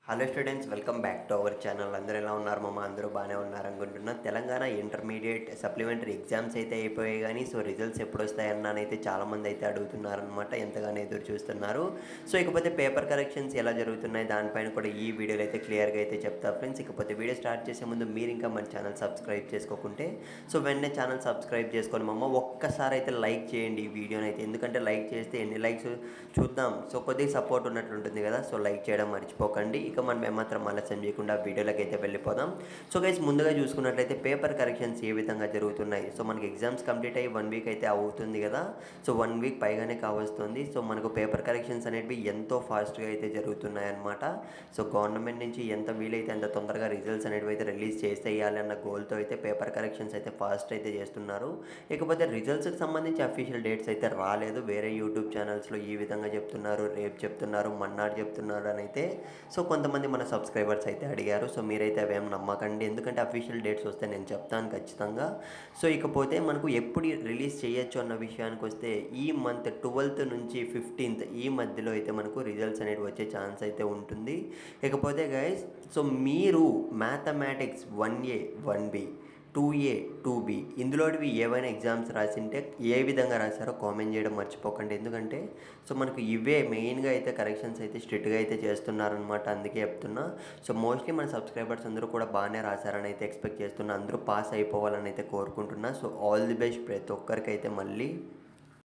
Hello students, welcome back to our channel. అందరూ ఎలా ఉన్నారు మామ? అందరూ బాగానే ఉన్నారు అనుకుంటున్నా. తెలంగాణ ఇంటర్మీడియట్ సప్లిమెంటరీ ఎగ్జామ్స్ అయితే అయిపోయాయి కానీ రిజల్ట్స్ ఎప్పుడు వస్తాయన్నానైతే చాలామంది అయితే అడుగుతున్నారనమాట. ఎంతగానో ఎదురు చూస్తున్నారు. ఇకపోతే పేపర్ కరెక్షన్స్ ఎలా జరుగుతున్నాయి దానిపైన కూడా ఈ వీడియోలో అయితే క్లియర్గా అయితే చెప్తా ఫ్రెండ్స్. ఇకపోతే వీడియో స్టార్ట్ చేసే ముందు మీరు ఇంకా మన ఛానల్ సబ్స్క్రైబ్ చేసుకోకుంటే వెంటనే ఛానల్ సబ్స్క్రైబ్ చేసుకొని మామ ఒక్కసారి అయితే లైక్ చేయండి ఈ వీడియోని అయితే. ఎందుకంటే లైక్ చేస్తే ఎన్ని లైక్స్ చూద్దాం. కొద్దిగా సపోర్ట్ ఉన్నట్లుంటుంది కదా. లైక్ చేయడం మర్చిపోకండి. ఇక మనం ఏమాత్రం ఆలస్యం చేయకుండా వీడియోలోకి అయితే వెళ్ళిపోదాం. గైస్, ముందుగా చూసుకున్నట్లయితే పేపర్ కరెక్షన్స్ ఏ విధంగా జరుగుతున్నాయి. మనకి ఎగ్జామ్స్ కంప్లీట్ అయ్యి 1 వీక్ అయితే అవుతుంది కదా. 1 వీక్ పైగానే కావస్తుంది. మనకు పేపర్ కరెక్షన్స్ అనేవి ఎంతో ఫాస్ట్గా అయితే జరుగుతున్నాయి అన్నమాట. గవర్నమెంట్ నుంచి ఎంత వీలైతే అంత తొందరగా రిజల్ట్స్ అనేవి అయితే రిలీజ్ చేసేయాలి అన్న గోల్తో అయితే పేపర్ కరెక్షన్స్ అయితే ఫాస్ట్ అయితే చేస్తున్నారు. ఇకపోతే రిజల్ట్స్కి సంబంధించి అఫీషియల్ డేట్స్ అయితే రాలేదు. వేరే యూట్యూబ్ ఛానల్స్లో ఈ విధంగా చెప్తున్నారు, రేపు చెప్తున్నారు, మన్నాడు చెప్తున్నారు అని అయితే కొంతమంది మన సబ్స్క్రైబర్స్ అయితే అడిగారు. మీరైతే అవేం నమ్మకండి, ఎందుకంటే అఫీషియల్ డేట్స్ వస్తే నేను చెప్తాను ఖచ్చితంగా. ఇకపోతే మనకు ఎప్పుడు రిలీజ్ చేయొచ్చు అన్న విషయానికి వస్తే ఈ మంత్ 12th నుంచి 15th ఈ మధ్యలో అయితే మనకు రిజల్ట్స్ అనేవి వచ్చే ఛాన్స్ అయితే ఉంటుంది. ఇకపోతే గైస్, మీరు mathematics 1A 1B 2A 2B ఇందులోటివి ఏవైనా ఎగ్జామ్స్ రాసింటే ఏ విధంగా రాశారో కామెంట్ చేయడం మర్చిపోకండి. ఎందుకంటే మనకు ఇవే మెయిన్గా అయితే కరెక్షన్స్ అయితే స్ట్రిక్ట్గా అయితే చేస్తున్నారనమాట. అందుకే చెప్తున్నా. మోస్ట్లీ మన సబ్స్క్రైబర్స్ అందరూ కూడా బాగానే రాశారని అయితే ఎక్స్పెక్ట్ చేస్తున్నా. అందరూ పాస్ అయిపోవాలని అయితే కోరుకుంటున్నా. ఆల్ ది బెస్ట్ ప్రతి ఒక్కరికైతే మళ్ళీ.